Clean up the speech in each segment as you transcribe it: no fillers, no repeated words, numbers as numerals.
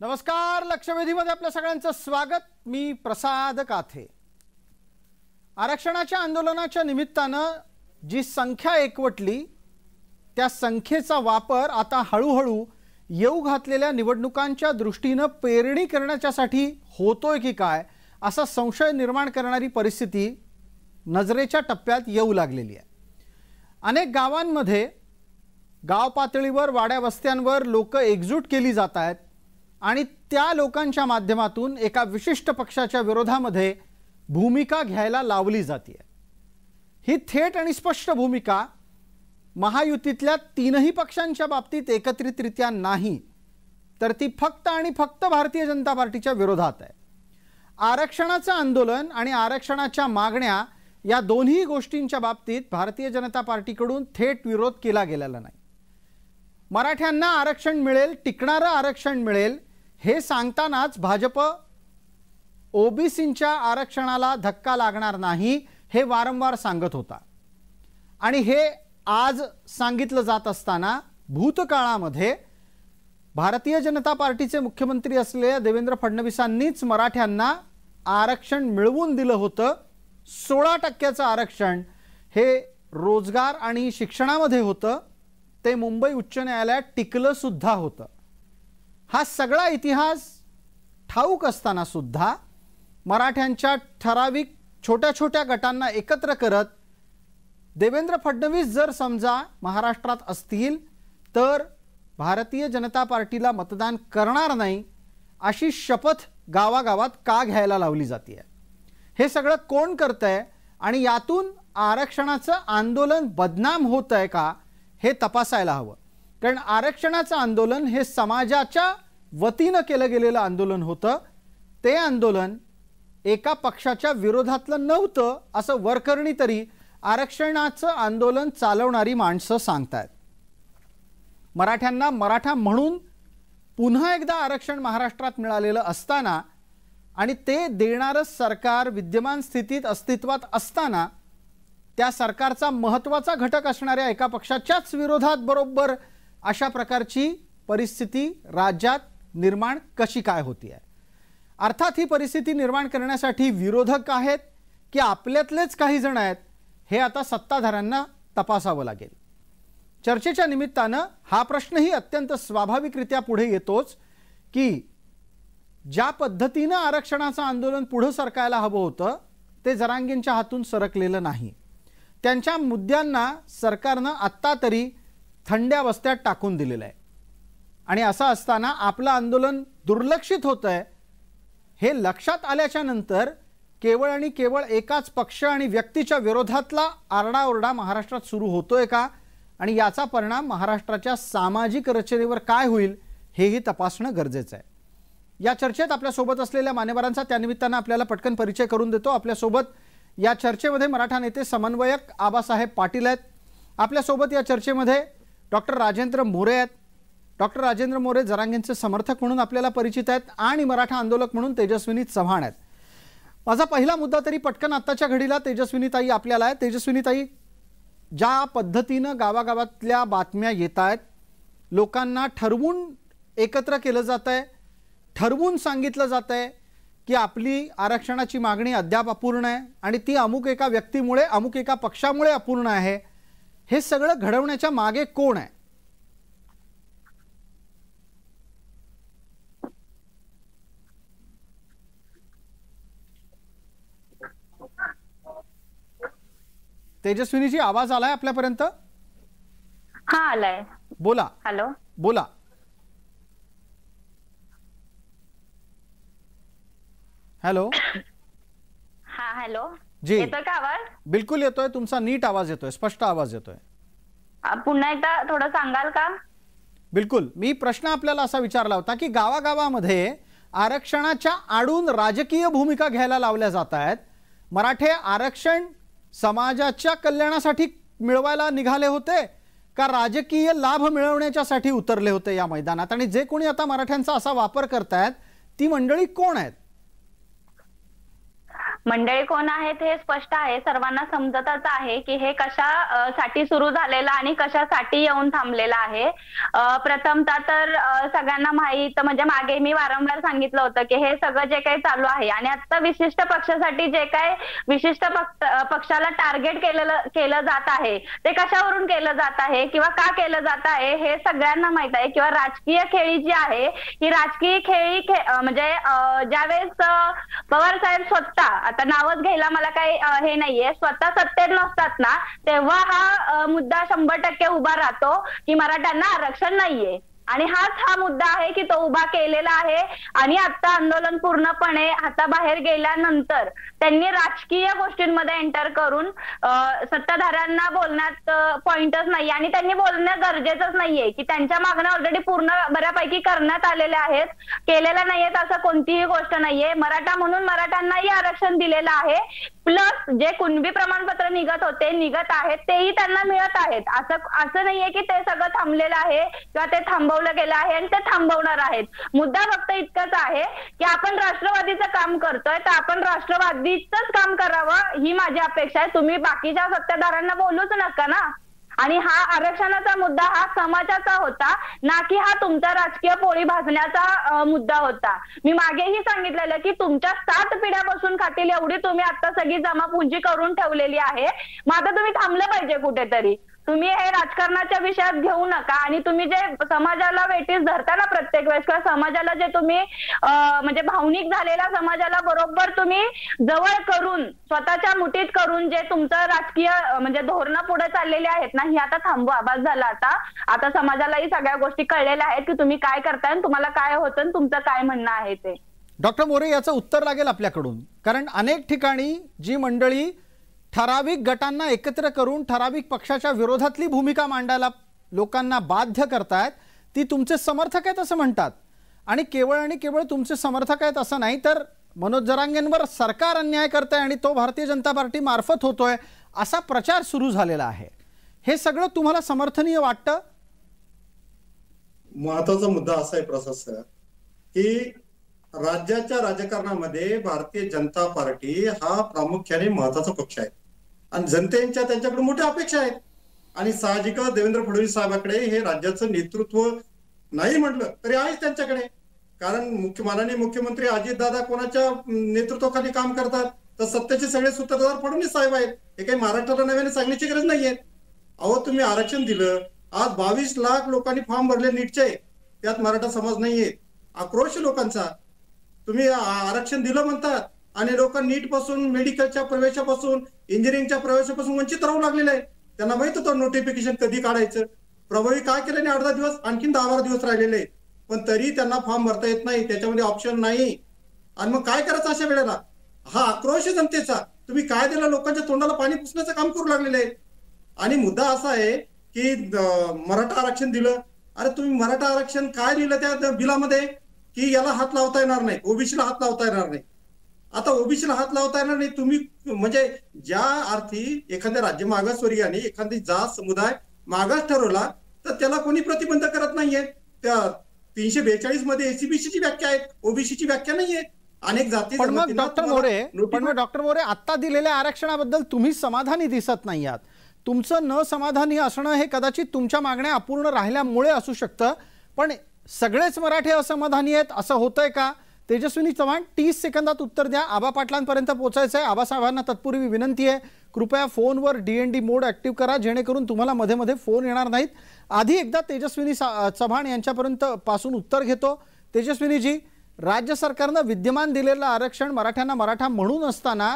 नमस्कार, लक्षवेधीमध्ये आपल्या सगळ्यांचं स्वागत। मी प्रसाद काथे। आरक्षणाच्या आंदोलनाच्या निमित्तानं जी संख्या एकवटली त्या संख्येचा वापर आता हळूहळू येऊ घातलेल्या निवडणुकांच्या दृष्टीने पेरणी करण्यासाठी होतोय की काय असा संशय निर्माण करणारी परिस्थिती नजरेच्या टप्प्यात येऊ लागलेली आहे। अनेक गावांमध्ये गाव पातळीवर वाड्या वस्त्यांवर लोक एकजूट केली जात आहेत आणि त्या लोकांच्या माध्यमातून एका विशिष्ट पक्षाच्या विरोधामध्ये भूमिका घ्यायला लावली जाते। ही थेट आणि स्पष्ट भूमिका महायुतीतल्या तीनही पक्षांच्या बाबतीत एकत्रितरित्या नाही, तर ती फक्त आणि फक्त भारतीय जनता पार्टीच्या विरोधात आहे। आरक्षणाचं आंदोलन आणि आरक्षणाच्या मागण्या या दोन्ही गोष्टींच्या बाबतीत भारतीय जनता पार्टीकडून थेट विरोध केला गेलेला नाही। मराठ्यांना आरक्षण मिळेल, टिकणारं आरक्षण मिळेल हे सांगतानाच भाजप ओबीसींच्या आरक्षणाला धक्का लागणार नाही हे वारंवार सांगत होता आणि हे आज सांगितलं जात असताना भूतकाळामध्ये भारतीय जनता पार्टीचे मुख्यमंत्री असलेल्या देवेंद्र फडणवीसांनीच मराठ्यांना आरक्षण मिळवून दिलं होतं। 16% आरक्षण हे रोजगार आणि शिक्षणामध्ये होतं, ते मुंबई उच्च न्यायालयात टिकलं सुद्धा होतं। हा सगळा इतिहास ठाऊक असताना सुद्धा मराठ्यांच्या ठराविक छोट्या छोट्या गटांना एकत्र करत देवेंद्र फडणवीस जर समजा महाराष्ट्रात असतील तर भारतीय जनता पार्टीला मतदान करणार नाही अशी शपथ गावागावात का घ्यायला लावली जाते? हे सगळं कोण करतंय आणि यातून आरक्षणाचं आंदोलन बदनाम होतंय का हे तपासायला हवं। कारण आरक्षणाचं आंदोलन हे समाजाच्या वतीने केलं गेलेलं आंदोलन होतं। ते आंदोलन एका पक्षाच्या विरोधातलं नव्हतं असं वरकरणी तरी आरक्षणाचं आंदोलन चालवणारी माणसं सांगतात। मराठ्यांना मराठा म्हणून पुन्हा एकदा आरक्षण महाराष्ट्रात मिळालेलं असताना आणि ते देणारं सरकार विद्यमान स्थितीत अस्तित्वात असताना त्या सरकारचा महत्त्वाचा घटक असणाऱ्या एका पक्षाच्याच विरोधात बरोबर अशा प्रकारची परिस्थिती राज्यात निर्माण कशी काय होती आहे? अर्थात ही परिस्थिती निर्माण करण्यासाठी विरोधक आहेत की आपल्यातलेच काही जण आहेत हे आता सत्ताधाऱ्यांना तपासावं लागेल। चर्चेच्या निमित्तानं हा प्रश्नही अत्यंत स्वाभाविकरित्या पुढे येतोच की ज्या पद्धतीने आरक्षणाचं आंदोलन पुढे सरकायला हवं होतं ते जरांगेंच्या हातून सरकलेलं नाही। त्यांच्या मुद्द्यांना सरकारनं आत्ता तरी थंड्या वस्त्यात टाकून दिलेलं आहे आणि असं असताना आपलं आंदोलन दुर्लक्षित होतंय हे लक्षात आल्याच्या नंतर केवळ आणि केवळ एकाच पक्ष आणि व्यक्तीच्या विरोधातला आरडाओरडा महाराष्ट्रात सुरू होतोय का आणि याचा परिणाम महाराष्ट्राच्या सामाजिक रचनेवर काय होईल हेही तपासणं गरजेचं आहे। या चर्चेत आपल्या सोबत असलेल्या मान्यवरांचा त्यानिमित्तानं आपल्याला पटकन परिचय करून देतो। आपल्या सोबत या चर्चेमध्ये मराठा नेते समन्वयक आबासाहेब पाटील आहेत। आपल्या सोबत या चर्चेमध्ये डॉक्टर राजेंद्र मोरे आहेत। डॉक्टर राजेंद्र मोरे जरांगेंचे समर्थक म्हणून आपल्याला परिचित आहेत आणि मराठा आंदोलक म्हणून तेजस्विनी चव्हाण आहेत। माझा पहिला मुद्दा तरी पटकन आत्ताच्या घडीला तेजस्विनीताई आपल्याला आहे। तेजस्विनीताई, ज्या पद्धतीनं गावागावातल्या बातम्या येत आहेत, लोकांना ठरवून एकत्र केलं जात आहे, ठरवून सांगितलं जात आहे की आपली आरक्षणाची मागणी अद्याप अपूर्ण आहे आणि ती अमुक एका व्यक्तीमुळे अमुक एका पक्षामुळे अपूर्ण आहे, हे सगळं घडवण्याच्या मागे कोण आहे? तेजस्विनीजी, आवाज आलाय आपल्यापर्यंत? हा, आलाय। बोला। हॅलो, बोला। हॅलो। हा, हॅलो जी, येतोय का आवाज? बिलकुल येतोय, तुमचा नीट आवाज येतोय, स्पष्ट आवाज येतोय। पुन्हा एकदा थोडं सांगाल का? बिलकुल। मी प्रश्न आपल्याला असा विचारला होता की गावागावामध्ये आरक्षणाच्या आडून राजकीय भूमिका घ्यायला लावल्या जात आहेत। मराठे आरक्षण समाजाच्या कल्याणासाठी मिळवायला निघाले होते का राजकीय लाभ मिळवण्यासाठी उतरले होते या मैदानात? आणि जे कोणी आता मराठ्यांचा असा वापर करतायत ती मंडळी कोण आहेत? मंडळी कोण आहेत हे स्पष्ट आहे, सर्वांना समजतच आहे की हे कशासाठी सुरू झालेलं आणि कशासाठी येऊन थांबलेलं आहे. प्रथमतः तर सगळ्यांना माहित, म्हणजे मागे मी वारंवार सांगितलं होतं की हे सगळं जे काही चालू आहे आणि आता विशिष्ट पक्षासाठी जे काही विशिष्ट पक्षाला टार्गेट केलं जात आहे ते कशावरून केलं जात आहे किंवा का केलं जात आहे हे सगळ्यांना माहित आहे. किंवा राजकीय खेळी जी आहे ही राजकीय खेळी म्हणजे ज्यावेळेस पवार साहेब स्वतः, आता नावच घ्यायला मला काही हे नाहीये, स्वतः सत्तेत नसतात ना तेव्हा हा मुद्दा 100% उभा राहतो की मराठ्यांना आरक्षण नाहीये. आणि हा मुद्दा आहे की तो उभा केलेला आहे. आणि आता आंदोलन पूर्णपणे हाताबाहेर गेल्यानंतर त्यांनी राजकीय गोष्टींमध्ये एंटर करून सत्ताधाऱ्यांना बोलण्यात पॉइंटच नाही आणि त्यांनी बोलणं गरजेचंच नाहीये की त्यांच्या मागण्या ऑलरेडी पूर्ण बऱ्यापैकी करण्यात आलेल्या आहेत, केलेल्या नाहीयेत असं कोणतीही गोष्ट नाहीये. मराठा म्हणून मराठ्यांनाही आरक्षण दिलेलं आहे. प्लस जे कुणबी प्रमाणपत्र निघत आहेत तेही त्यांना मिळत आहेत. असं नाहीये की ते सगळं थांबलेलं आहे किंवा ते थांबवलं गेलं आहे आणि ते थांबवणार आहेत. मुद्दा फक्त इतकंच आहे की आपण राष्ट्रवादीचं काम करतोय तर आपण राष्ट्रवादीचंच काम करावं ही माझी अपेक्षा आहे. तुम्ही बाकीच्या सत्ताधाऱ्यांना बोलूच नका ना. आणि हा आरक्षणाचा मुद्दा हा समाजाचा होता, ना की हा तुमचा राजकीय पोळी भाजण्याचा मुद्दा होता. मी मागेही सांगितलेलं की तुमच्या 7 पिढ्या बसून खातील एवढी तुम्ही आता सगळी जमापुंजी करून ठेवलेली आहे. मग आता तुम्ही थांबलं पाहिजे कुठेतरी. तुम्ही हे राजकारणाच्या विषयात घेऊ नका आणि तुम्ही जे समाजाला वेठीस धरता ना प्रत्येक वेळेस, किंवा समाजाला जे तुम्ही म्हणजे भावनिक झालेल्या समाजाला बरोबर तुम्ही जवळ करून स्वतःच्या मुठीत करून जे तुमचं राजकीय म्हणजे धोरणं पुढे चाललेली आहेत ना, ही आता थांबवा. आवाज झाला आता समाजालाही सगळ्या गोष्टी कळलेल्या आहेत की तुम्ही काय करताय आणि तुम्हाला काय होतं आणि तुमचं काय म्हणणं आहे ते. डॉक्टर मोरे, याचं उत्तर लागेल आपल्याकडून, कारण अनेक ठिकाणी जी मंडळी ठराविक गटांना एकत्र करून ठराविक पक्षाच्या विरोधातली भूमिका मांडायला लोकांना बाध्य करतायत ती तुमचे समर्थक आहेत असं म्हणतात. आणि केवळ तुमचे समर्थक आहेत असं नाही, तर मनोज जरांगेंवर सरकार अन्याय करतंय आणि तो भारतीय जनता पार्टी मार्फत होतोय असा प्रचार सुरू झालेला आहे. हे सगळं तुम्हाला समर्थनीय वाटतं? महत्वाचा मुद्दा असा आहे प्रसाद सर की राज्याच्या राजकारणामध्ये भारतीय जनता पार्टी हा प्रामुख्याने महत्वाचा पक्ष आहे आणि जनतेच्या त्यांच्याकडे मोठ्या अपेक्षा आहेत. आणि साहजिकच देवेंद्र फडणवीस साहेबांकडे हे राज्याचं नेतृत्व नाही म्हटलं तरी आहेच त्यांच्याकडे. कारण माननीय मुख्यमंत्री अजितदादा कोणाच्या नेतृत्वाखाली काम करतात तर सत्तेचे सगळे सूत्रधार फडणवीस साहेब आहेत. हे काही महाराष्ट्राला नव्याने सांगण्याची गरज नाहीये. अहो तुम्ही आरक्षण दिलं, आज 22 लाख लोकांनी फॉर्म भरले नीटचे, त्यात मराठा समाज नाहीये. आक्रोश लोकांचा. तुम्ही आरक्षण दिलं म्हणतात आणि लोक नीट पासून, मेडिकलच्या प्रवेशापासून, इंजिनिअरिंगच्या प्रवेशापासून वंचित राहू लागलेले आहे. त्यांना माहित होतं नोटिफिकेशन कधी काढायचं. प्रभावी काय केलं नाही, 8-10 दिवस, आणखीन 10-12 दिवस राहिलेले, पण तरी त्यांना फॉर्म भरता येत नाही, त्याच्यामध्ये ऑप्शन नाही. आणि मग काय करायचं अशा वेळेला? हा आक्रोश जनतेचा. तुम्ही काय दिलं, लोकांच्या तोंडाला पाणी पुसण्याचं काम करू लागलेले आहे. आणि मुद्दा असा आहे की मराठा आरक्षण दिलं. अरे तुम्ही मराठा आरक्षण काय दिलं त्या बिलामध्ये की याला हात लावता येणार नाही, ओबीसीला हात लावता येणार नाही. आता ओबीसीला हात लावता येणार नाही तुम्ही, म्हणजे ज्या अर्थी एखाद्या राज्य मागासवर्गीयाने एखादी जात समुदाय मागास ठरवला तर त्याला कोणी प्रतिबंध करत नाहीये. त्या 342 मध्ये एसीबीसीची व्याख्या आहे, ओबीसीची व्याख्या नाहीये. अनेक जाती. पण मग डॉक्टर मोरे आता दिलेल्या आरक्षणाबद्दल तुम्ही समाधानी दिसत नाही आहात. तुमचं न समाधानी असणं हे कदाचित तुमच्या मागण्या अपूर्ण राहिल्यामुळे असू शकतं, पण सगळेच मराठी असमाधानी आहेत असं होतंय का? तेजस्विनी चव्हाण 30 सेकंदात उत्तर द्या. आबा पाटलांपर्यंत पोहोचायचं आहे. आबासाहेबांना तत्पूर्वी विनंती आहे, कृपया फोनवर DND मोड ऍक्टिव्ह करा जेणेकरून तुम्हाला मध्ये मध्ये फोन येणार नाहीत. आधी एकदा तेजस्विनी चव्हाण यांच्यापर्यंत पासून उत्तर घेतो. तेजस्विनीजी, राज्य सरकारनं विद्यमान दिलेलं आरक्षण मराठ्यांना मराठा म्हणून असताना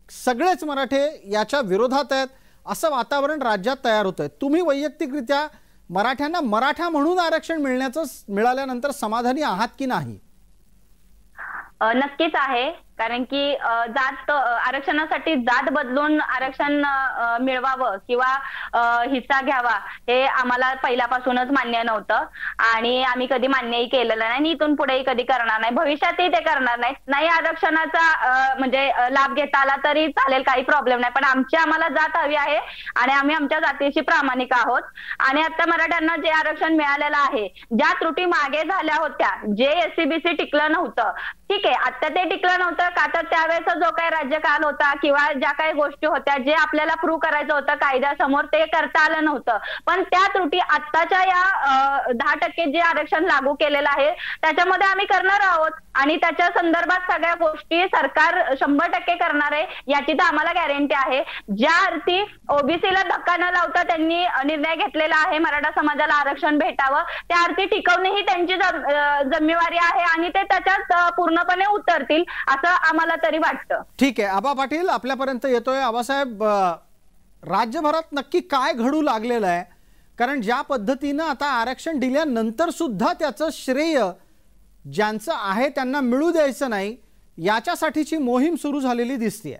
सगळेच मराठे याच्या विरोधात आहेत असं वातावरण राज्यात तयार होतंय. तुम्ही वैयक्तिकरित्या मराठ्यांना मराठा म्हणून आरक्षण मिळाल्यानंतर समाधानी आहात की नाही? नक्कीच आहे, कारण की जात आरक्षणासाठी जात बदलून आरक्षण मिळवावं किंवा हिस्सा घ्यावा हे आम्हाला पहिल्यापासूनच मान्य नव्हतं आणि आम्ही कधी मान्यही केलेलं नाही आणि इथून पुढेही कधी करणार नाही, भविष्यातही ते करणार नाही. आरक्षणाचा म्हणजे लाभ घेता आला तरी चालेल, काही प्रॉब्लेम नाही, पण आम्हाला जात हवी आहे आणि आम्ही आमच्या जातीशी प्रामाणिक आहोत. आणि आता मराठ्यांना जे आरक्षण मिळालेलं आहे, ज्या त्रुटी मागे झाल्या होत्या, जे एससीबीसी टिकलं नव्हतं, ठीक आहे, आता ते टिकलं नव्हतं का तर त्यावेळेचा जो काही राज्यकाल होता किंवा ज्या काही गोष्टी होत्या जे आपल्याला प्रूव्ह करायचं होतं कायद्यासमोर ते करता आलं नव्हतं. पण त्या त्रुटी आत्ताच्या या 10% जे आरक्षण लागू केलेलं आहे त्याच्यामध्ये आम्ही करणार आहोत आणि त्याच्या संदर्भात सगळ्या गोष्टी सरकार 100% करणार आहे याची तर आम्हाला गॅरंटी आहे. ज्या अर्थी ओबीसीला धक्का न लावता त्यांनी निर्णय घेतलेला आहे मराठा समाजाला आरक्षण भेटावं त्या अर्थी टिकवणे ही त्यांची जिम्मेवारी आहे आणि ते त्याच्यात पूर्णपणे उतरतील असं आम्हाला तरी वाटतं. ठीक आहे, आबा पाटील आपल्यापर्यंत येतोय. आबासाहेब, राज्यभरात नक्की काय घडू लागलेलं आहे? कारण ज्या पद्धतीनं आता आरक्षण दिल्यानंतर सुद्धा त्याचं श्रेय ज्यांचं आहे त्यांना मिळू द्यायचं नाही याच्यासाठीची मोहीम सुरू झालेली दिसतेय.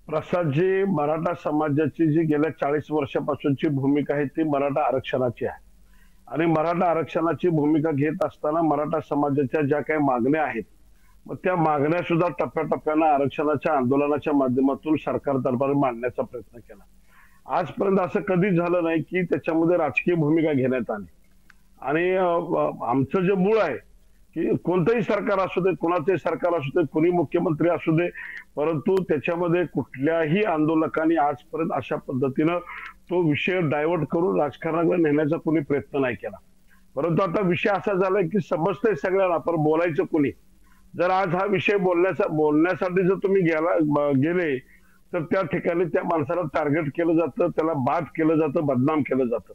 प्रसादजी, मराठा समाजाची जी गेल्या 40 वर्षापासूनची भूमिका आहे ती मराठा आरक्षणाची आहे आणि मराठा आरक्षणाची भूमिका घेत असताना मराठा समाजाच्या ज्या काही मागण्या आहेत मग त्या मागण्या सुद्धा टप्प्याटप्प्यानं आरक्षणाच्या आंदोलनाच्या माध्यमातून सरकार दरबारी मांडण्याचा प्रयत्न केला. आजपर्यंत असं कधीच झालं नाही की त्याच्यामध्ये राजकीय भूमिका घेण्यात आली. आणि आमचं जे मूळ आहे की कोणतंही सरकार असू दे, कोणाचंही सरकार असू दे, कोणी मुख्यमंत्री असू दे, परंतु त्याच्यामध्ये कुठल्याही आंदोलकांनी आजपर्यंत अशा पद्धतीनं तो विषय डायव्हर्ट करून राजकारणाकडे नेण्याचा कोणी प्रयत्न नाही केला. परंतु आता विषय असा झालाय की समजतंय सगळ्यांना, पण बोलायचं कोणी? जर आज हा विषय बोलण्यासाठी जर तुम्ही गेले तर त्या ठिकाणी त्या माणसाला टार्गेट केलं जातं, त्याला बाद केलं जातं, बदनाम केलं जातं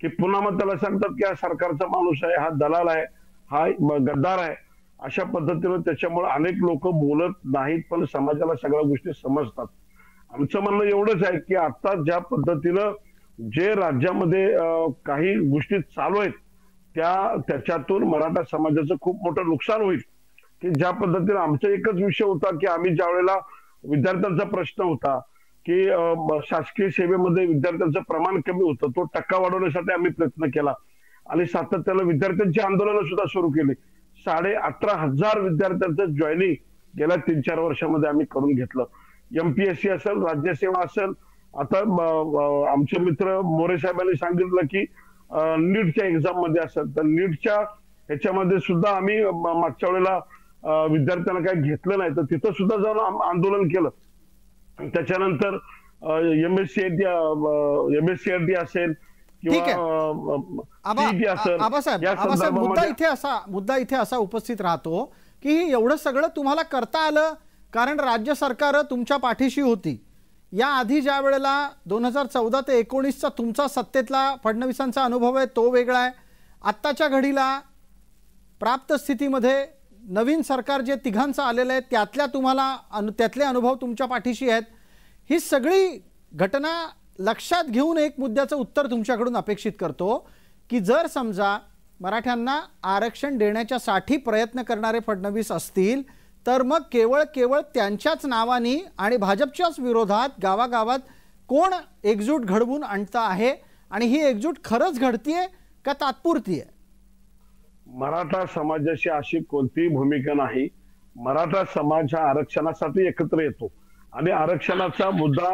की पुन्हा मग त्याला सांगतात की हा सरकारचा माणूस आहे, हा दलाल आहे, हा गद्दार आहे. अशा पद्धतीनं त्याच्यामुळे अनेक लोक बोलत नाहीत पण समाजाला सगळ्या गोष्टी समजतात. आमचं म्हणणं एवढंच आहे की आता ज्या पद्धतीनं जे राज्यामध्ये काही गोष्टी चालू आहेत त्याच्यातून मराठा समाजाचं खूप मोठं नुकसान होईल. की ज्या पद्धतीने आमचा एकच विषय होता की आम्ही ज्या वेळेला विद्यार्थ्यांचा प्रश्न होता की शासकीय सेवेमध्ये विद्यार्थ्यांचं प्रमाण कमी होतं, तो टक्का वाढवण्यासाठी आम्ही प्रयत्न केला आणि सातत्यानं विद्यार्थ्यांची आंदोलनं सुद्धा सुरू केली. 18,500 विद्यार्थ्यांचं जॉईनिंग गेल्या 3-4 वर्षामध्ये आम्ही करून घेतलं. MPSC असेल, राज्यसेवा असेल, आता आमचे मित्र मोरे साहेबांनी सांगितलं की नीटच्या एक्झाम मध्ये असेल तर नीटच्या ह्याच्यामध्ये सुद्धा आम्ही मागच्या वेळेला विद्यार्थ्यांना काही घेतलं नाही तर तिथं सुद्धा जाऊन आंदोलन केलं. त्याच्यानंतर MSCRT असेल मुद्दा इथे असा उपस्थित राहतो की एवढं सगळं तुम्हाला करता आलं कारण राज्य सरकार तुमच्या पाठीशी होती. या आधी ज्या वेळेला 2014 ते 19चा तुमचा सत्तेतला फडणवीसांचा अनुभव आहे तो वेगळा आहे. आत्ताच्या घडीला प्राप्त स्थितीमध्ये नवीन सरकार जे तिघांचं आलेलं आहे त्यातले अनुभव तुमच्या पाठीशी आहेत. ही सगळी घटना लक्षात घेऊन एक मुद्द्याचं उत्तर तुमच्याकडून अपेक्षित करतो की जर समजा मराठ्यांना आरक्षण देण्याच्यासाठी प्रयत्न करणारे फडणवीस असतील तर मग केवळ त्यांच्याच नावानी आणि भाजपच्याच विरोधात गावागावात कोण एकजूट घडवून आणतं आहे आणि ही एकजूट खरंच घडतीये का तात्पुरती आहे? मराठा समाजाची अशी कोणतीही भूमिका नाही. मराठा समाज हा आरक्षणासाठी एकत्र येतो आणि आरक्षणाचा मुद्दा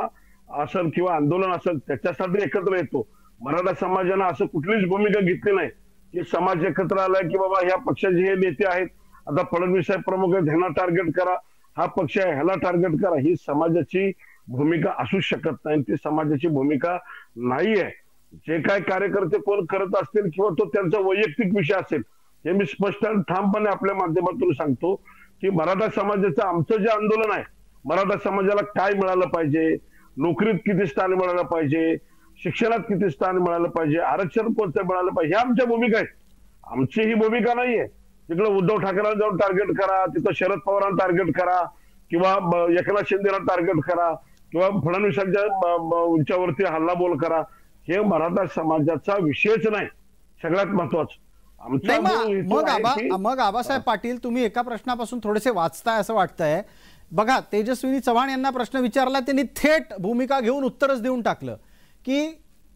असेल किंवा आंदोलन असेल त्याच्यासाठी एकत्र येतो. मराठा समाजानं असं कुठलीच भूमिका घेतली नाही की समाज एकत्र आलाय की बाबा ह्या पक्षाचे हे नेते आहेत, आता फडणवीस साहेब प्रमुख आहेत, ह्यांना टार्गेट करा, हा पक्ष आहे ह्याला टार्गेट करा. ही समाजाची भूमिका असू शकत नाही, ती समाजाची भूमिका नाहीये. जे काय कार्यकर्ते कोण करत असतील किंवा तो त्यांचा वैयक्तिक विषय असेल हे मी स्पष्ट ठामपणे आपल्या माध्यमातून सांगतो की मराठा समाजाचं आमचं जे आंदोलन आहे, मराठा समाजाला काय मिळालं पाहिजे, नोकरीत किती स्थान मिळालं पाहिजे, शिक्षणात किती स्थान मिळालं पाहिजे, आरक्षण कोणतं मिळालं पाहिजे, ह्या आमच्या भूमिका आहेत. आमची ही भूमिका नाहीये तिकडे उद्धव ठाकरेला जाऊन टार्गेट करा, तिथं शरद पवारांना टार्गेट करा किंवा एकनाथ शिंदेला टार्गेट करा किंवा फडणवीसांच्या उंच्यावरती हल्लाबोल करा. हे मराठा समाजाचा विषयच नाही. सगळ्यात महत्वाचं मग आबासाहेब पाटील तुम्ही एका प्रश्नापासून थोडेसे वाचताय असं वाटतंय. बघा, तेजस्विनी चव्हाण यांना प्रश्न विचारला, त्यांनी थेट भूमिका घेऊन उत्तरच देऊन टाकलं की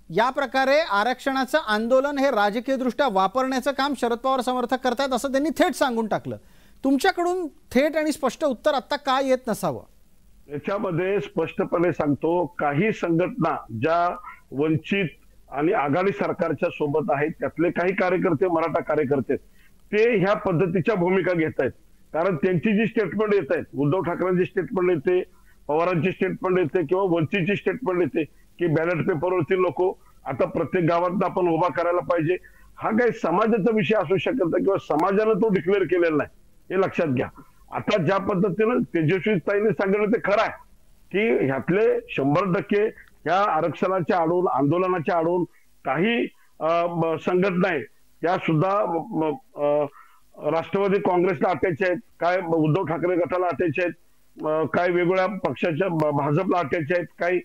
या प्रकारे आरक्षणाचं आंदोलन हे राजकीय दृष्ट्या वापरण्याचं काम शरद पवार समर्थक करतायत असं त्यांनी थेट सांगून टाकलं. तुमच्याकडून थेट आणि स्पष्ट उत्तर आता काय येत नसावं? याच्यामध्ये स्पष्टपणे सांगतो, काही संघटना ज्या वंचित आणि आघाडी सरकारच्या सोबत आहेत त्यातले काही कार्यकर्ते, मराठा कार्यकर्ते, ते ह्या पद्धतीच्या भूमिका घेत आहेत कारण त्यांची जी स्टेटमेंट येत आहेत, उद्धव ठाकरेंची स्टेटमेंट येते, पवारांची स्टेटमेंट येते किंवा वंचितची स्टेटमेंट येते की बॅलेट पेपरवरती लोक आता प्रत्येक गावात आपण उभा करायला पाहिजे. हा काही समाजाचा विषय असू शकत नाही किंवा समाजानं तो डिक्लेअर केलेला नाही, हे लक्षात घ्या. आता ज्या पद्धतीनं तेजस्वी ताईने सांगितलं ते खरं आहे की ह्यातले 100% ह्या आरक्षणाच्या आडून, आंदोलनाच्या आडून काही संघटना आहेत त्या सुद्धा राष्ट्रवादी काँग्रेसला अटॅच आहेत, काय उद्धव ठाकरे गटाला अटॅच आहेत, काय वेगवेगळ्या पक्षाच्या भाजपला अटॅच आहेत, काही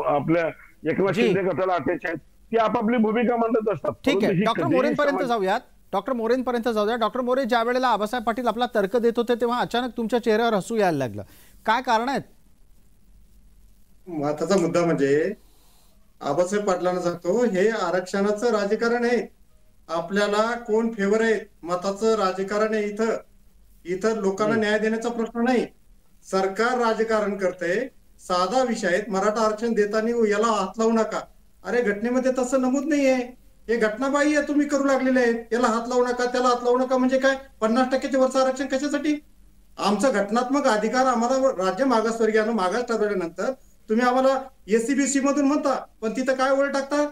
आपल्या एकनाथ शिंदे गटाला अटॅच आहेत. ती आपापली भूमिका मांडत असतात. ठीक आहे, डॉक्टर मोरेंपर्यंत जाऊयात. डॉक्टर मोरे, ज्या वेळेला आबासाहेब पाटील आपला तर्क देत होते तेव्हा अचानक तुमच्या चेहऱ्यावर हसू यायला लागलं, काय कारण आहेत? महत्वाचा मुद्दा म्हणजे आबासाहेब पाटलांना सांगतो, हे आरक्षणाचं राजकारण आहे. आपल्याला कोण फेवर आहे मताचं राजकारण आहे. इथं लोकांना न्याय देण्याचा प्रश्न नाही. सरकार राजकारण करते. साधा विषय आहे, मराठा आरक्षण देताना याला हात लावू नका. अरे घटनेमध्ये तसं नमूद नाहीये. हे घटनाबाह्य तुम्ही करू लागलेले आहेत. याला हात लावू नका, त्याला हात लावू नका म्हणजे काय? 50%च्या वरचं आरक्षण कशासाठी? आमचा घटनात्मक अधिकार आम्हाला राज्य मागासवर्गीयांना मागास ठरवल्यानंतर तुम्ही आम्हाला एससीबीसी मधून म्हणता, पण तिथं काय ओळ टाकता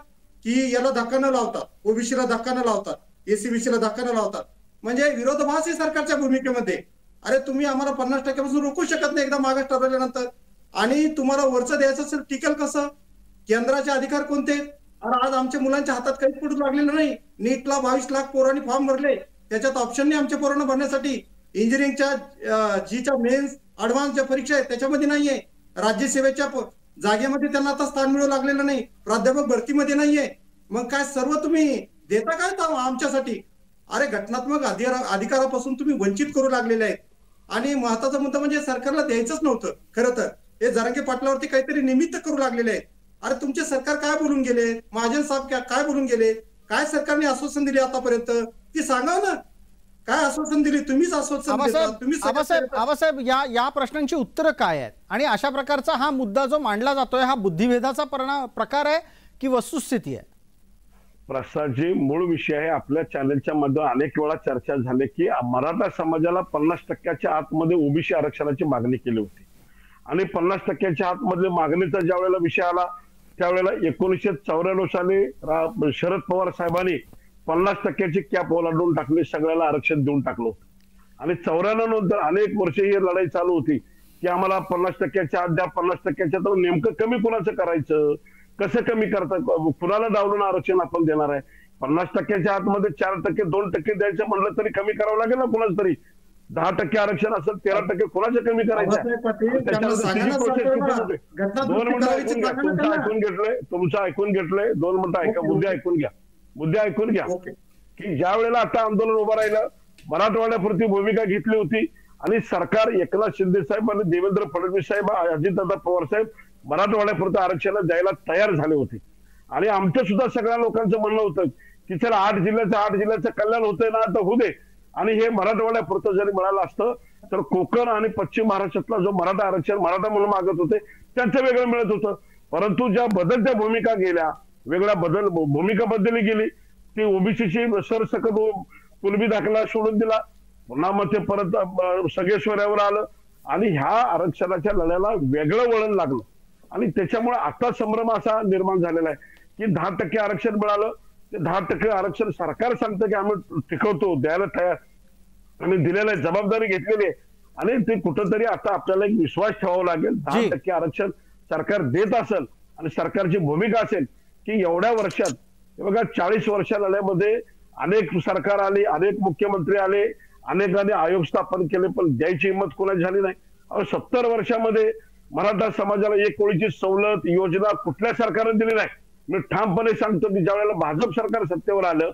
की याला धक्का न लावतात, ओबीसीला धक्का न लावतात, एससीबीसीला धक्का न लावतात. म्हणजे विरोधाभास आहे सरकारच्या भूमिकेमध्ये. अरे तुम्ही आम्हाला 50% पासून रोखू शकत नाही एकदा मागास ठरवल्यानंतर. आणि तुम्हाला वरचं द्यायचं असेल टिकल कसं? केंद्राचे अधिकार कोणते? अरे आज आमच्या मुलांच्या हातात काहीच पडू लागलेलं नाही. नीटला 22 लाख पोरांनी फॉर्म भरले, त्याच्यात ऑप्शन नाही आमच्या पोरांना भरण्यासाठी. इंजिनिअरिंगच्या जीच्या मेन्स ऍडव्हान्स ज्या परीक्षा आहेत त्याच्यामध्ये नाहीये. राज्यसेवेच्या जागेमध्ये त्यांना आता स्थान मिळू लागलेलं नाही. प्राध्यापक भरतीमध्ये नाहीये. मग काय सर्व तुम्ही देता काय आमच्यासाठी? अरे घटनात्मक अधिकारापासून तुम्ही वंचित करू लागलेले आहेत. आणि महत्वाचा मुद्दा म्हणजे सरकारला द्यायचंच नव्हतं. खरं तर हे जरांगे पाटलावरती काहीतरी निमित्त करू लागलेले आहेत. अरे तुमचे सरकार काय बोलून गेले? महाजन साहेब काय बोलून गेले? काय सरकारने आश्वासन दिले आतापर्यंत ती सांगा ना. काय आश्वासन दिली? तुम्हीच आश्वासन देता. आबासाहेब, या प्रश्नांची उत्तरं काय आहेत? आणि अशा प्रकारचा हा मुद्दा जो मांडला जातोय हा बुद्धिभेदाचा प्रकार आहे की वस्तुस्थिती आहे? प्रश्नाची मूळ विषय आहे. आपल्या चॅनलच्या मध्ये अनेक वेळा चर्चा झाली की मराठा समाजाला 50%च्या आतमध्ये ओबीसी आरक्षणाची मागणी केली होती. आणि 50%च्या आतमध्ये मागणीचा ज्या वेळेला विषय आला त्यावेळेला 1994 साली शरद पवार साहेबांनी 50%ची कॅप ओलांडून टाकली, सगळ्याला आरक्षण देऊन टाकलं. आणि 94 नंतर अनेक वर्ष ही लढाई चालू होती की आम्हाला 50%च्या आत द्या, 50%च्या तर नेमकं कमी कुणाचं करायचं, कसं कमी करता, कुणाला डावलून आरक्षण आपण देणार आहे? 50%च्या आतमध्ये 4%, 2% द्यायचं म्हणलं तरी कमी करावं लागेल ना कुणाच तरी. 10% आरक्षण असेल, 13% कुणाचं कमी करायचं? तुमचं ऐकून घेतलंय. 2 मिनिटं ऐका, मुद्दे ऐकून घ्या की ज्या वेळेला आता आंदोलन उभं राहिलं, मराठवाड्यापुरती भूमिका घेतली होती आणि सरकार एकनाथ शिंदे साहेब आणि देवेंद्र फडणवीस साहेब, अजितदादा पवार साहेब मराठवाड्यापुरतं आरक्षण द्यायला तयार झाले होते. आणि आमच्या सुद्धा सगळ्या लोकांचं म्हणणं होतं की चला 8 जिल्ह्याचं कल्याण होतंय ना, आता होऊ दे. आणि हे मराठवाड्यापुरतं जरी मिळालं असतं तर कोकण आणि पश्चिम महाराष्ट्रातला जो मराठा आरक्षण मराठा म्हणून मागत होते त्यांचं वेगळं मिळत होतं. परंतु ज्या बदलत्या भूमिका गेल्या, भूमिका बदलली गेली, ती ओबीसीची सरसकट कुलबी दाखला सोडून दिला, पुन्हा मग ते परत सगळेश्वरावर आलं आणि ह्या आरक्षणाच्या लढ्याला वेगळं वळण लागलं. आणि त्याच्यामुळे आता संभ्रम असा निर्माण झालेला आहे की 10% आरक्षण मिळालं, ते 10% आरक्षण सरकार सांगतं की आम्ही टिकवतो, द्यायला तयार, आम्ही दिलेलं आहे, जबाबदारी घेतलेली आहे. आणि ते कुठंतरी आता आपल्याला एक विश्वास ठेवावा लागेल. 10% आरक्षण सरकार देत असेल आणि सरकारची भूमिका असेल की एवढ्या वर्षात बघा 40 वर्ष लढ्यामध्ये अनेक सरकार आले, अनेक मुख्यमंत्री आले, अनेकांनी आयोग स्थापन केले, पण द्यायची हिंमत कोणाची झाली नाही. 70 वर्षामध्ये मराठा समाजाला एक कोळीची सवलत योजना कुठल्या सरकारने दिली नाही. मी ठामपणे सांगतो की ज्या वेळेला भाजप सरकार सत्तेवर आलं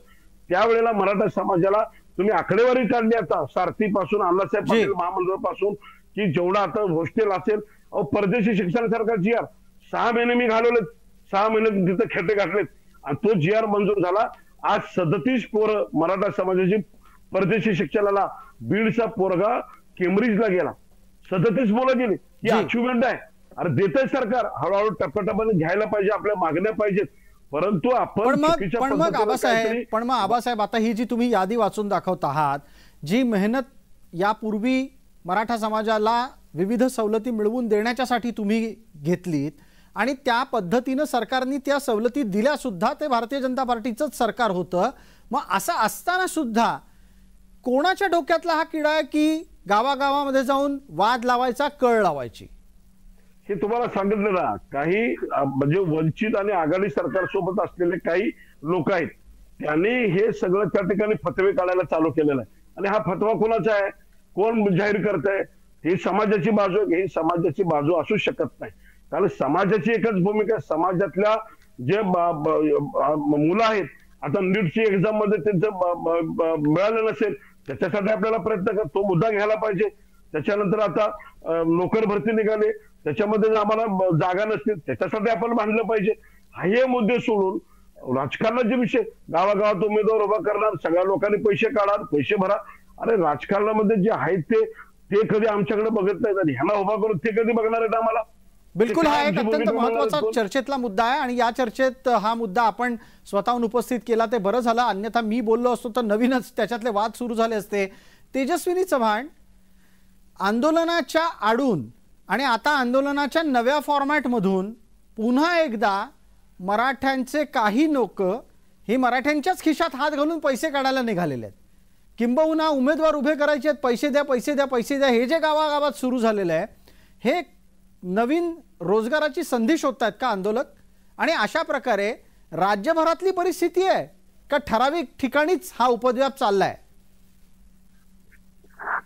त्यावेळेला मराठा समाजाला तुम्ही आकडेवारी काढली आता सारथीपासून अण्णासाहेब पाटील महामंडळापासून की जेवढा आता हॉस्टेल असेल, परदेशी शिक्षण सरकारची यार 6 महिने मी घालवलेत, 6 महिने तिथं खेटे घातलेत आणि तो जी.आर. मंजूर झाला. आज 37 पोरं मराठा समाजाची परदेशी शिक्षणाला, बीडचा पोरगा केम्ब्रिजला गेला, 37 मुलं गेली. ही अचिव्हमेंट आहे. अरे देतंय सरकार, हळूहळू टप्प्याटप्प्याने घ्यायला पाहिजे, आपल्या मागण्या पाहिजेत. परंतु आपण पण मग आबासाहेब, आता ही जी तुम्ही यादी वाचून दाखवत आहात जी मेहनत यापूर्वी मराठा समाजाला विविध सवलती मिळवून देण्याच्यासाठी तुम्ही घेतलीत आणि त्या पद्धतीनं सरकारने त्या सवलती दिल्या सुद्धा, ते भारतीय जनता पार्टीचंच सरकार होतं. मग असं असताना सुद्धा कोणाच्या डोक्यातला हा किडा आहे की गावागावामध्ये जाऊन वाद लावायचा, कळ लावायची? हे तुम्हाला सांगितलं ना, काही म्हणजे वंचित आणि आघाडी सरकार सोबत असलेले काही लोक आहेत, त्यांनी हे सगळं त्या ठिकाणी फतवे काढायला चालू केलेलं आहे. आणि हा फतवा कोणाचा आहे, कोण जाहीर करत आहे? ही समाजाची बाजू, ही समाजाची बाजू असू शकत नाही. कारण समाजाची एकच भूमिका, समाजातल्या जे मुलं आहेत, आता नीटची एक्झाम मध्ये त्यांचं मिळालं नसेल, त्याच्यासाठी आपल्याला प्रयत्न कर, तो मुद्दा घ्यायला पाहिजे. त्याच्यानंतर आता नोकर भरती निघाले, त्याच्यामध्ये आम्हाला जागा नसतील, त्याच्यासाठी आपण भांडलं पाहिजे. हे मुद्दे सोडून राजकारणाचे विषय, गावागावात उमेदवार उभा करणार, सगळ्या लोकांनी पैसे काढा, पैसे भरा. अरे राजकारणामध्ये जे आहेत ते कधी आमच्याकडे बघत नाहीत आणि ह्यांना उभा करून ते कधी बघणार आहेत आम्हाला? बिलकुल, हा एक अत्यंत महत्वाचा चर्चेतला मुद्दा आहे आणि या चर्चेत हा मुद्दा आपण स्वतःहून उपस्थित केला ते बरं झालं. अन्यथा मी बोललो असतो तर नवीनच त्याच्यातले वाद सुरू झाले असते. तेजस्विनी चव्हाण, आंदोलनाच्या आडून आणि आता आंदोलनाच्या नव्या फॉर्मॅटमधून पुन्हा एकदा मराठ्यांचे काही लोक हे मराठ्यांच्याच खिशात हात घालून पैसे काढायला निघालेले आहेत. किंबहुना उमेदवार उभे करायचे आहेत, पैसे द्या पैसे द्या पैसे द्या, हे जे गावागावात सुरू झालेलं आहे, हे नवीन रोजगाराची संधी शोधतायत का आंदोलक? आणि अशा प्रकारे राज्यभरातली परिस्थिती आहे का ठराविक ठिकाणीच हा उपद्व्याप चाललाय?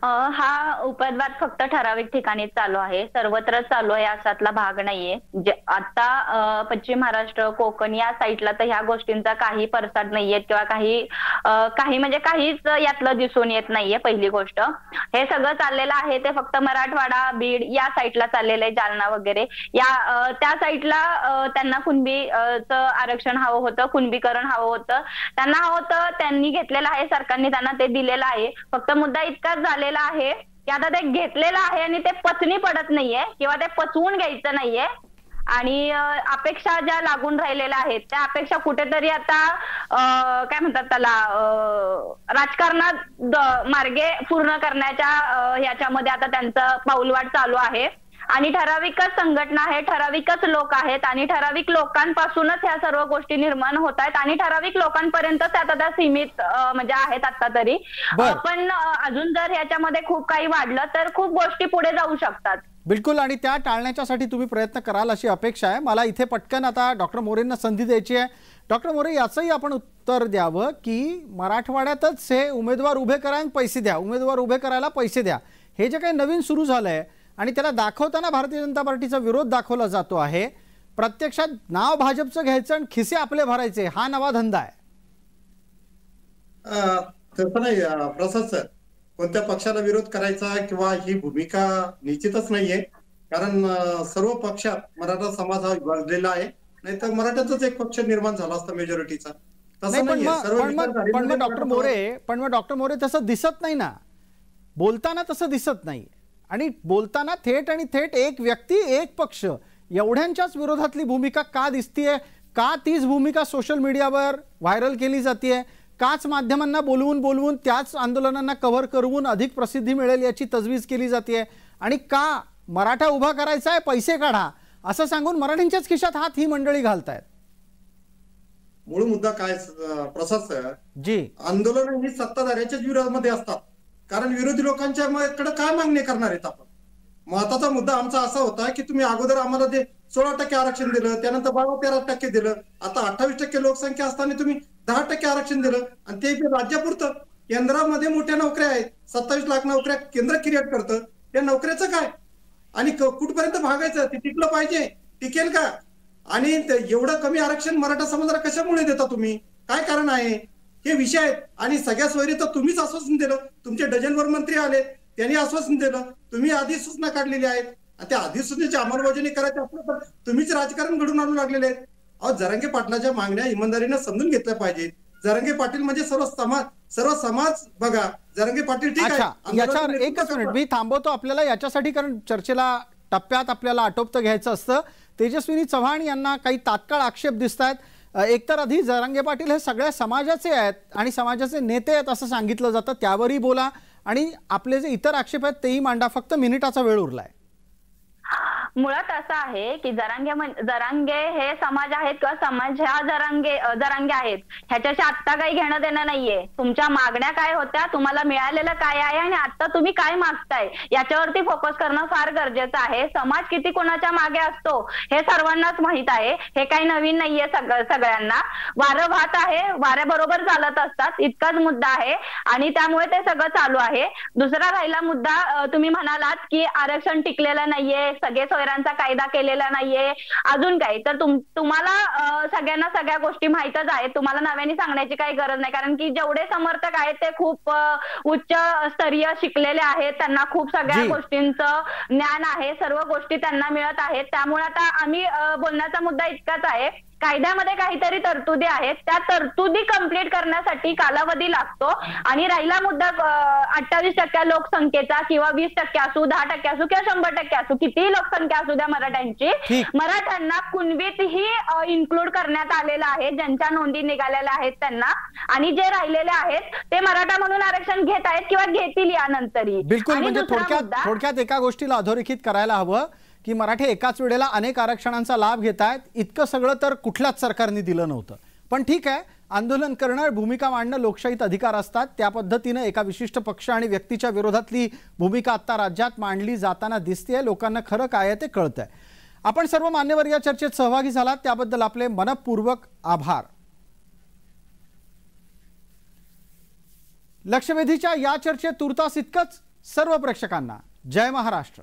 हा उपद्व्याप फक्त ठराविक ठिकाणी चालू आहे, सर्वत्र चालू आहे असातला भाग नाहीये. आता पश्चिम महाराष्ट्र, कोकण या साईडला तर ह्या गोष्टींचा काही पडसाद नाहीये किंवा काही म्हणजे काहीच यातलं दिसून येत नाहीये. पहिली गोष्ट, हे सगळं चाललेलं आहे ते फक्त मराठवाडा, बीड या साईडला चाललेलं आहे, जालना वगैरे या त्या साईडला त्यांना कुणबीचं आरक्षण हवं होतं, कुणबीकरण हवं होतं, त्यांना हवं होतं, त्यांनी घेतलेलं आहे, सरकारने त्यांना ते दिलेलं आहे. फक्त मुद्दा इतकाच झालेला आहे की आता ते घेतलेलं आहे आणि ते पचनी पडत नाहीये किंवा ते पचवून घ्यायचं नाहीये आणि अपेक्षा ज्या लागून राहिलेल्या आहेत त्या अपेक्षा कुठेतरी आता काय म्हणतात त्याला राजकारणात मार्गे पूर्ण करण्याच्या ह्याच्यामध्ये आता त्यांचं पाऊलवाट चालू आहे. आणि ठराविकच संघटना आहे, ठराविकच लोक आहेत आणि ठराविक लोकांपासूनच ह्या सर्व गोष्टी निर्माण होत आहेत आणि ठराविक लोकांपर्यंतच आता त्या सीमित म्हणजे आहेत आता तरी. पण अजून जर ह्याच्यामध्ये खूप काही वाढलं तर खूप गोष्टी पुढे जाऊ शकतात. बिलकुल, आणि त्या टाळण्यासाठी तुम्ही प्रयत्न कराल अशी अपेक्षा आहे. मला इथे पटकन आता डॉक्टर मोरेंना संधी द्यायची आहे. डॉक्टर मोरे, याचंही आपण उत्तर द्यावं की मराठवाड्यातच हे उमेदवार उभे करा आणि पैसे द्या, उमेदवार उभे करायला पैसे द्या, हे जे काही नवीन सुरू झालंय आणि त्याला दाखवताना भारतीय जनता पार्टीचा विरोध दाखवला जातो आहे, प्रत्यक्षात नाव भाजपचं घ्यायचं आणि खिसे आपले भरायचे, हा नवा धंदा आहे. तसं नाही प्रसाद सर, कोणत्या पक्षाला विरोध करायचा किंवा ही भूमिका निश्चितच नाहीये. कारण सर्व पक्षात मराठा समाज हा विभागलेला आहे, नाही तर मराठ्याचाच एक पक्ष निर्माण झाला असता मेजॉरिटीचा. तसं नाहीये. पण मग डॉक्टर मोरे तसं दिसत नाही ना, बोलताना तसं दिसत नाही. आणि बोलताना थेट आणि थेट एक व्यक्ती एक पक्ष एवढ्यांच्याच विरोधातली भूमिका का दिसतीये? का तीच भूमिका सोशल मीडियावर व्हायरल केली जाते? काच माध्यमांना बोलवून त्याच आंदोलनांना कव्हर करून अधिक प्रसिद्धी मिळेल याची तजवीज केली जाते? आणि का मराठा उभा करायचा आहे, पैसे काढा असं सांगून मराठ्यांच्याच खिशात हात ही मंडळी घालतायत? मूळ मुद्दा काय प्रसाद सर जी, आंदोलन ही सत्ताधाऱ्याच्याच विरोधामध्ये असतात. कारण विरोधी लोकांच्या कडे काय मागणी करणार आहेत आपण? महत्वाचा मुद्दा आमचा असा होता की तुम्ही अगोदर आम्हाला ते 16% आरक्षण दिलं, त्यानंतर 12-13% दिलं, आता 28% लोकसंख्या असताना तुम्ही 10% आरक्षण दिलं आणि ते राज्यापुरतं. केंद्रामध्ये मोठ्या नोकऱ्या आहेत, 27 लाख नोकऱ्या केंद्र क्रिएट करतं, त्या नोकऱ्याचं काय? आणि कुठपर्यंत भागायचं? ते टिकलं पाहिजे, टिकेल का? आणि एवढं कमी आरक्षण मराठा समाजाला कशामुळे देता तुम्ही? काय कारण आहे? हे विषय आहेत. आणि सगळ्या सोयरी तर तुम्हीच आश्वासन दिलं, तुमचे डझनभर मंत्री आले, त्यांनी आश्वासन दिलं, तुम्ही अधिसूचना काढलेली आहेत. त्या अधिसूचनेची अंमलबजावणी करायची असलं तर तुम्हीच राजकारण घडून आणू लागलेले आहेत. अहो, जरांगे पाटलाच्या मागण्या इमानदारीने समजून घेतल्या पाहिजेत. जरांगे पाटील म्हणजे सर्व समाज बघा. जरांगे पाटील ठीक आहे. याच्यावर एकच मिनिट मी थांबवतो आपल्याला याच्यासाठी, कारण चर्चेला टप्प्यात आपल्याला आटोपतं घ्यायचं असतं. तेजस्विनी चव्हाण यांना काही तात्काळ आक्षेप दिसत आहेत. एकतर आधी जरांगे पाटील हे सगळ्या समाजाचे आहेत आणि समाजाचे नेते आहेत असं सांगितलं जातं, त्यावरही बोला आणि आपले जे इतर आक्षेप आहेत तेही मांडा. फक्त मिनिटाचा वेळ उरलाय. मुळात असं आहे की जरांगे हे समाज आहेत किंवा समाज ह्या जरांगे आहेत, ह्याच्याशी आत्ता काही घेणं देणं नाहीये. तुमच्या मागण्या काय होत्या, तुम्हाला मिळालेलं काय आहे आणि आता तुम्ही काय मागताय याच्यावरती फोकस करणं फार गरजेचं आहे. समाज किती कोणाच्या मागे असतो हे सर्वांनाच माहित आहे, हे काही नवीन नाहीये. सगळ्यांना वारं वाहत आहे, वाऱ्याबरोबर चालत असतात, इतकाच मुद्दा आहे आणि त्यामुळे ते सगळं चालू आहे. दुसरा राहिला मुद्दा, तुम्ही म्हणालात की आरक्षण टिकलेलं नाहीये, सगळे सोयऱ्यांचा कायदा केलेला नाहीये, अजून काही. तर तुम्हाला सगळ्यांना सगळ्या गोष्टी माहीतच आहेत, तुम्हाला नव्याने सांगण्याची काही गरज नाही. कारण की जेवढे समर्थक आहेत ते खूप उच्च स्तरीय शिकलेले आहेत, त्यांना खूप सगळ्या गोष्टींचं ज्ञान आहे, सर्व गोष्टी त्यांना मिळत आहेत. त्यामुळे आता आम्ही बोलण्याचा मुद्दा इतकाच आहे, कायद्यामध्ये काहीतरी तरतुदी आहेत, त्या तरतुदी कंप्लीट करण्यासाठी कालावधी लागतो. आणि राहिला मुद्दा 28% लोकसंख्येचा किंवा 20% असू, 10% असू किंवा 100% असू, कितीही लोकसंख्या असू द्या मराठ्यांची, मराठ्यांना कुणबीतही इन्क्लूड करण्यात आलेलं आहे, ज्यांच्या नोंदी निघालेल्या आहेत त्यांना. आणि जे राहिलेले आहेत ते मराठा म्हणून आरक्षण घेत आहेत किंवा घेतील यानंतरही. बिलकुल. म्हणजे थोडक्यात एका गोष्टीला अधोरेखित करायला हवं की मराठे एकाच वेळेला अनेक आरक्षणांचा लाभ घेत आहेत. इतकं सगळं तर कुठल्याच सरकारने दिलं नव्हतं. पण ठीक आहे, आंदोलन करणं, भूमिका मांडणं लोकशाहीत अधिकार असतात. त्या पद्धतीनं एका विशिष्ट पक्ष आणि व्यक्तीच्या विरोधातली भूमिका आता राज्यात मांडली जाताना दिसतेय. लोकांना खरं काय आहे ते कळतंय. आपण सर्व मान्यवर या चर्चेत सहभागी झालात त्याबद्दल आपले मनपूर्वक आभार. लक्षवेधीच्या या चर्चेत तुर्तास इतकंच. सर्व प्रेक्षकांना जय महाराष्ट्र.